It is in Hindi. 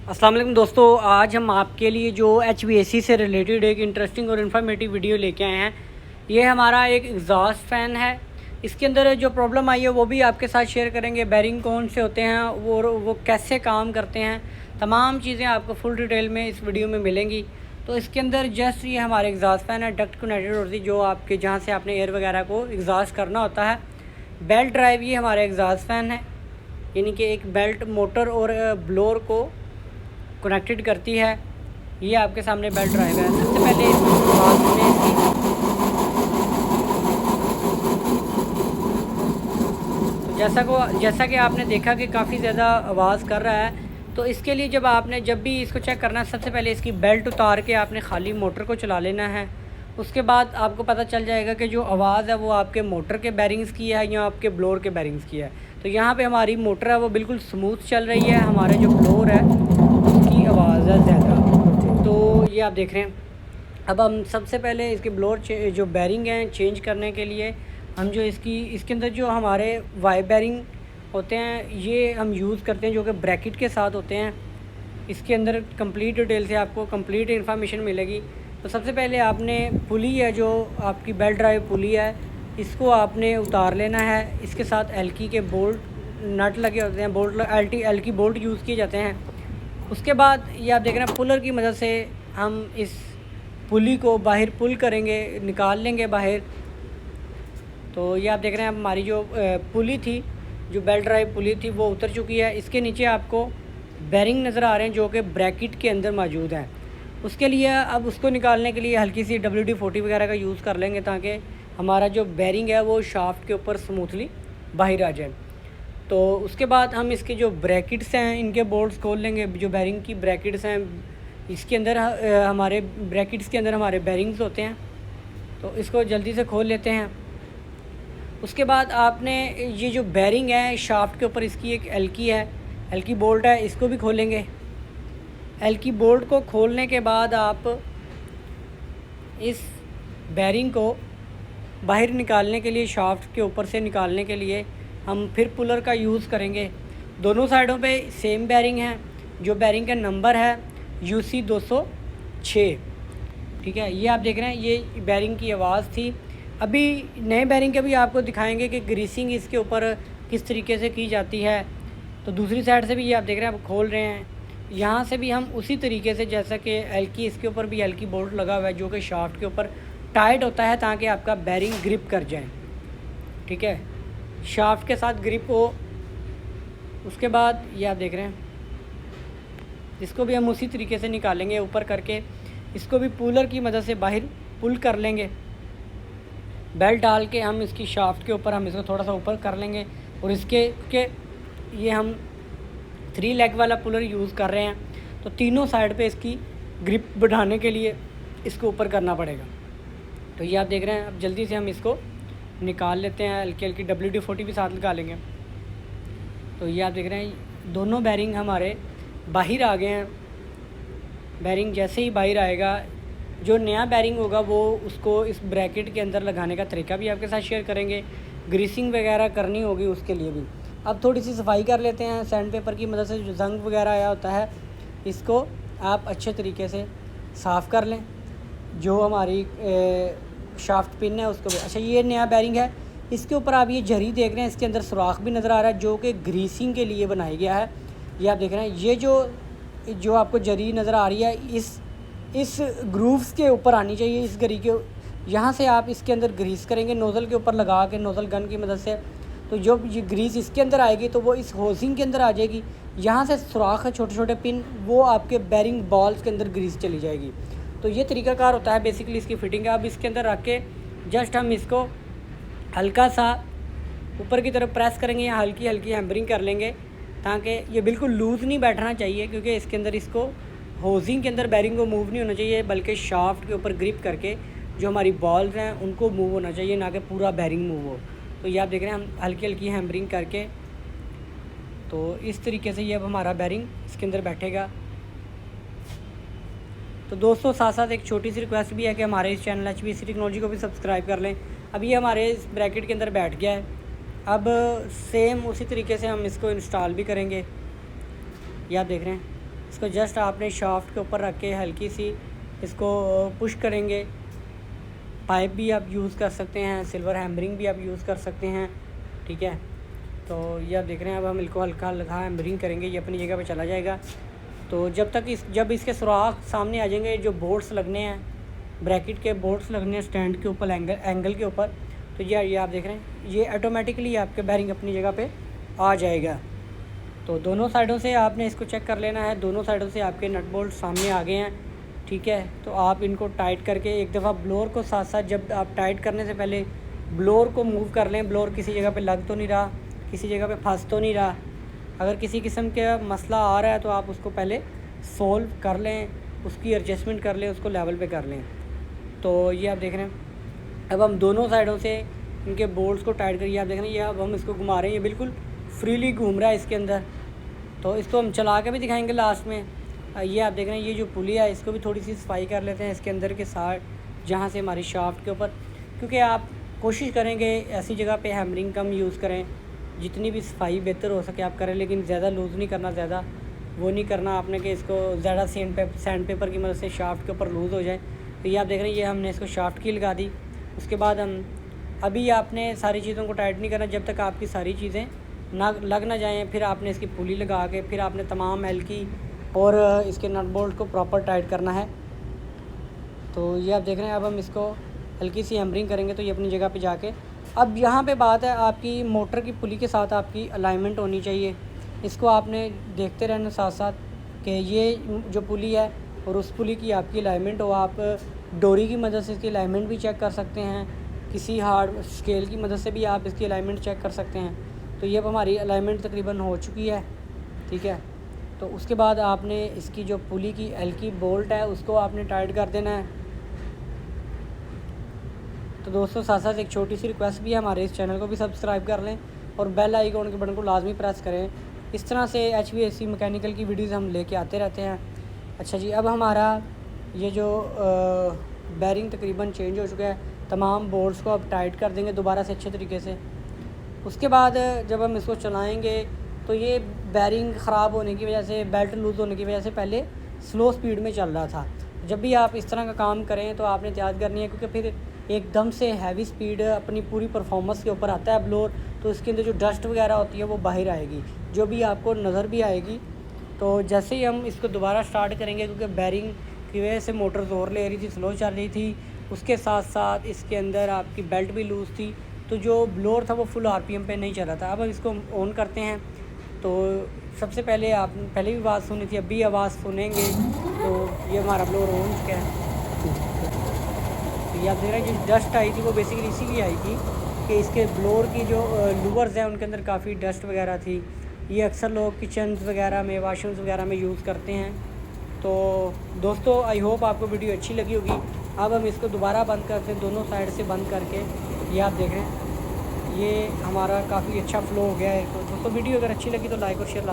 अस्सलाम वालेकुम दोस्तों, आज हम आपके लिए जो HVAC से रिलेटेड एक इंटरेस्टिंग और इन्फॉर्मेटिव वीडियो लेके आए हैं। ये हमारा एक एग्जॉस्ट फ़ैन है। इसके अंदर जो प्रॉब्लम आई है वो भी आपके साथ शेयर करेंगे। बैरिंग कौन से होते हैं वो कैसे काम करते हैं, तमाम चीज़ें आपको फुल डिटेल में इस वीडियो में मिलेंगी। तो इसके अंदर जस्ट ये हमारे एग्जॉस्ट फ़ैन है, डक्ट कनेक्टेड होती है जो आपके जहाँ से आपने एयर वगैरह को एग्जॉस्ट करना होता है। बेल्ट ड्राइव ये हमारा एग्जॉस्ट फ़ैन है, यानी कि एक बेल्ट मोटर और ब्लोअर को कनेक्टेड करती है। ये आपके सामने बेल्ट ड्राइव है। सबसे पहले आवाज़ सुने इसकी। तो जैसा कि आपने देखा कि काफ़ी ज़्यादा आवाज़ कर रहा है। तो इसके लिए जब भी इसको चेक करना है, सबसे पहले इसकी बेल्ट उतार के आपने खाली मोटर को चला लेना है। उसके बाद आपको पता चल जाएगा कि जो आवाज़ है वो आपके मोटर के बैरिंग्स की है या आपके ब्लोअर के बैरिंग्स की है। तो यहाँ पे हमारी मोटर है वो बिल्कुल स्मूथ चल रही है, हमारा जो ब्लोअर है उसकी आवाज़ है ज़्यादा। तो ये आप देख रहे हैं। अब हम सबसे पहले इसके ब्लोअर जो बैरिंग हैं चेंज करने के लिए हम जो इसके अंदर जो हमारे वाई बैरिंग होते हैं ये हम यूज़ करते हैं, जो कि ब्रैकेट के साथ होते हैं। इसके अंदर कंप्लीट डिटेल से आपको कंप्लीट इन्फॉर्मेशन मिलेगी। तो सबसे पहले आपने पुली है, जो आपकी बेल्ट ड्राइव पुली है, इसको आपने उतार लेना है। इसके साथ एल्की के बोल्ट नट लगे होते हैं, एल्की बोल्ट यूज़ किए जाते हैं। उसके बाद ये आप देख रहे हैं पुलर की मदद से हम इस पुली को बाहर पुल करेंगे, निकाल लेंगे बाहर। तो ये आप देख रहे हैं हमारी जो पुली थी, जो बेल्ट ड्राइव पुली थी वो उतर चुकी है। इसके नीचे आपको बैरिंग नज़र आ रहे हैं जो कि ब्रैकेट के अंदर मौजूद हैं। उसके लिए अब उसको निकालने के लिए हल्की सी WD-40 वगैरह का यूज़ कर लेंगे ताकि हमारा जो बैरिंग है वो शाफ्ट के ऊपर स्मूथली बाहर आ जाए। तो उसके बाद हम इसके जो ब्रैकेट्स हैं इनके बोल्ट्स खोल लेंगे। जो बैरिंग की ब्रैकेट्स हैं इसके अंदर हमारे ब्रैकेट्स के अंदर हमारे बैरिंग्स होते हैं, तो इसको जल्दी से खोल लेते हैं। उसके बाद आपने ये जो बैरिंग है शाफ्ट के ऊपर इसकी एक एल्की बोल्ट है, इसको भी खोलेंगे। एल्की बोल्ट को खोलने के बाद आप इस बैरिंग को बाहर निकालने के लिए, शाफ्ट के ऊपर से निकालने के लिए हम फिर पुलर का यूज़ करेंगे। दोनों साइडों पे सेम बैरिंग है। जो बैरिंग का नंबर है UC 206, ठीक है। ये आप देख रहे हैं, ये बैरिंग की आवाज़ थी। अभी नए बैरिंग के भी आपको दिखाएंगे कि ग्रीसिंग इसके ऊपर किस तरीके से की जाती है। तो दूसरी साइड से भी ये आप देख रहे हैं, आप खोल रहे हैं। यहाँ से भी हम उसी तरीके से, जैसा कि एल्की, इसके ऊपर भी एल्की बोल्ट लगा हुआ है जो कि शाफ्ट के ऊपर टाइट होता है ताकि आपका बैरिंग ग्रिप कर जाए, ठीक है, शाफ्ट के साथ ग्रिप हो। उसके बाद ये आप देख रहे हैं, इसको भी हम उसी तरीके से निकालेंगे ऊपर करके। इसको भी पुलर की मदद से बाहर पुल कर लेंगे। बेल्ट डाल के हम इसकी शाफ्ट के ऊपर हम इसको थोड़ा सा ऊपर कर लेंगे। और इसके ये हम 3 लेग वाला पुलर यूज़ कर रहे हैं, तो तीनों साइड पे इसकी ग्रिप बढ़ाने के लिए इसको ऊपर करना पड़ेगा। तो ये आप देख रहे हैं, अब जल्दी से हम इसको निकाल लेते हैं। हल्की WD-40 भी साथ निकालेंगे। तो ये आप देख रहे हैं दोनों बैरिंग हमारे बाहर आ गए हैं। बैरिंग जैसे ही बाहर आएगा, जो नया बैरिंग होगा वो उसको इस ब्रैकेट के अंदर लगाने का तरीका भी आपके साथ शेयर करेंगे। ग्रीसिंग वगैरह करनी होगी उसके लिए भी। अब थोड़ी सी सफाई कर लेते हैं सैंड पेपर की मदद से। जो जंग वगैरह आया होता है इसको आप अच्छे तरीके से साफ़ कर लें। जो हमारी शाफ्ट पिन है उसको भी। अच्छा, ये नया बैरिंग है, इसके ऊपर आप ये जरी देख रहे हैं, इसके अंदर सुराख भी नज़र आ रहा है जो कि ग्रीसिंग के लिए बनाया गया है। ये आप देख रहे हैं, ये जो आपको जरी नज़र आ रही है इस ग्रूव्स के ऊपर आनी चाहिए। इस गरी के यहाँ से आप इसके अंदर ग्रीस करेंगे नोज़ल के ऊपर लगा के, नोज़ल गन की मदद से। तो जो ये ग्रीस इसके अंदर आएगी तो वो इस होसिंग के अंदर आ जाएगी। यहाँ से सुराख है छोटे छोटे पिन, वो आपके बैरिंग बॉल्स के अंदर ग्रीस चली जाएगी। तो ये तरीकाकार होता है बेसिकली इसकी फ़िटिंग का। अब इसके अंदर रख के जस्ट हम इसको हल्का सा ऊपर की तरफ प्रेस करेंगे या हल्की हल्की हैम्बरिंग कर लेंगे ताकि ये बिल्कुल लूज़ नहीं बैठना चाहिए, क्योंकि इसके अंदर इसको होजिंग के अंदर बैरिंग को मूव नहीं होना चाहिए, बल्कि शाफ्ट के ऊपर ग्रिप करके जो हमारी बॉल्स हैं उनको मूव होना चाहिए, ना कि पूरा बैरिंग मूव हो। तो ये आप देख रहे हैं, हम हल्की हल्की हैम्बरिंग करके, तो इस तरीके से ये अब हमारा बैरिंग इसके अंदर बैठेगा। तो दोस्तों साथ साथ एक छोटी सी रिक्वेस्ट भी है कि हमारे इस चैनल HVAC टेक्नोलॉजी को भी सब्सक्राइब कर लें। अब ये हमारे इस ब्रैकेट के अंदर बैठ गया है। अब सेम उसी तरीके से हम इसको इंस्टॉल भी करेंगे। ये आप देख रहे हैं, इसको जस्ट आपने शाफ्ट के ऊपर रख के हल्की सी इसको पुश करेंगे। पाइप भी आप यूज़ कर सकते हैं, सिल्वर हैमरिंग भी आप यूज़ कर सकते हैं, ठीक है। तो ये आप देख रहे हैं, अब हम इसको हल्का हल्का हैमरिंग करेंगे, ये अपनी जगह पे चला जाएगा। तो जब इसके सुराख सामने आ जाएंगे, जो बोल्ट्स लगने हैं, ब्रैकेट के बोल्ट्स लगने हैं स्टैंड के ऊपर, एंगल के ऊपर, तो ये आप देख रहे हैं, ये ऑटोमेटिकली आपके बैरिंग अपनी जगह पे आ जाएगा। तो दोनों साइडों से आपने इसको चेक कर लेना है, दोनों साइडों से आपके नट बोल्ट सामने आ गए हैं, ठीक है। तो आप इनको टाइट करके एक दफ़ा ब्लोअर को साथ साथ, जब आप टाइट करने से पहले ब्लोअर को मूव कर लें। ब्लोअर किसी जगह पे लग तो नहीं रहा, किसी जगह पे फंस तो नहीं रहा। अगर किसी किस्म का मसला आ रहा है तो आप उसको पहले सोल्व कर लें, उसकी एडजस्टमेंट कर लें, उसको लेवल पे कर लें। तो ये आप देख रहे हैं, अब हम दोनों साइडों से इनके बोल्ट्स को टाइट करिए। आप देख रहे हैं, ये अब हम इसको घुमा रहे हैं, ये बिल्कुल फ्रीली घूम रहा है इसके अंदर। तो इसको हम चला के भी दिखाएंगे लास्ट में। ये आप देख रहे हैं, ये जो पुली है इसको भी थोड़ी सी सफाई कर लेते हैं इसके अंदर के साथ, जहाँ से हमारी शाफ्ट के ऊपर, क्योंकि आप कोशिश करेंगे ऐसी जगह पे हैमरिंग कम यूज़ करें, जितनी भी सफाई बेहतर हो सके आप करें, लेकिन ज़्यादा लूज़ नहीं करना, ज़्यादा वो नहीं करना आपने कि इसको ज़्यादा सैंड पेपर की मदद से शाफ्ट के ऊपर लूज़ हो जाए। तो ये आप देख रहे हैं, ये हमने इसको शाफ्ट की लगा दी। उसके बाद हम अभी आपने सारी चीज़ों को टाइट नहीं करना जब तक आपकी सारी चीज़ें ना लग ना जाएँ। फिर आपने इसकी पुली लगा के फिर आपने तमाम हल्की और इसके नट बोल्ट को प्रॉपर टाइट करना है। तो ये आप देख रहे हैं, अब हम इसको हल्की सी हैमरिंग करेंगे तो ये अपनी जगह पे जाके, अब यहाँ पे बात है आपकी मोटर की पुली के साथ आपकी अलाइनमेंट होनी चाहिए। इसको आपने देखते रहना साथ साथ कि ये जो पुली है और उस पुली की आपकी अलाइनमेंट हो। आप डोरी की मदद से इसकी अलाइनमेंट भी चेक कर सकते हैं, किसी हार्ड स्केल की मदद से भी आप इसकी अलाइनमेंट चेक कर सकते हैं। तो ये अब हमारी अलाइनमेंट तकरीबन हो चुकी है, ठीक है। तो उसके बाद आपने इसकी जो पुली की हल्की बोल्ट है उसको आपने टाइट कर देना है। तो दोस्तों साथ साथ एक छोटी सी रिक्वेस्ट भी है, हमारे इस चैनल को भी सब्सक्राइब कर लें और बेल आइकॉन के बटन को लाजमी प्रेस करें। इस तरह से HVAC मैकेनिकल की वीडियोज़ हम लेके आते रहते हैं। अच्छा जी, अब हमारा ये जो बैरिंग तकरीबन चेंज हो चुका है, तमाम बोल्ट्स को अब टाइट कर देंगे दोबारा से अच्छे तरीके से। उसके बाद जब हम इसको चलाएँगे तो ये बैरिंग ख़राब होने की वजह से, बेल्ट लूज़ होने की वजह से पहले स्लो स्पीड में चल रहा था। जब भी आप इस तरह का काम करें तो आपने एहतियात करनी है, क्योंकि फिर एकदम से हैवी स्पीड अपनी पूरी परफॉर्मेंस के ऊपर आता है ब्लोअर, तो इसके अंदर जो डस्ट वगैरह होती है वो बाहर आएगी, जो भी आपको नज़र भी आएगी। तो जैसे ही हम इसको दोबारा स्टार्ट करेंगे, क्योंकि बैरिंग की वजह से मोटर ज़ोर ले रही थी, स्लो चल रही थी, उसके साथ साथ इसके अंदर आपकी बेल्ट भी लूज़ थी, तो जो ब्लोअर था वो फुल RPM पे नहीं चल रहा था। अब हम इसको ऑन करते हैं। तो सबसे पहले आप पहले भी आवाज़ सुनी थी, अब भी आवाज़ सुनेंगे। तो ये हमारा ब्लोअर ऑन चुका है। तो ये आप देख रहे हैं, जो डस्ट आई थी वो बेसिकली इसीलिए आई थी कि इसके ब्लोअर की जो लूवर्स हैं उनके अंदर काफ़ी डस्ट वगैरह थी। ये अक्सर लोग किचन वगैरह में, वाशरूम्स वगैरह में यूज़ करते हैं। तो दोस्तों आई होप आपको वीडियो अच्छी लगी होगी। अब हम इसको दोबारा बंद करते हैं, दोनों साइड से बंद करके। ये आप देख रहे हैं, ये हमारा काफ़ी अच्छा फ़्लो हो गया है। तो दोस्तों वीडियो अगर अच्छी लगी तो लाइक और शेयर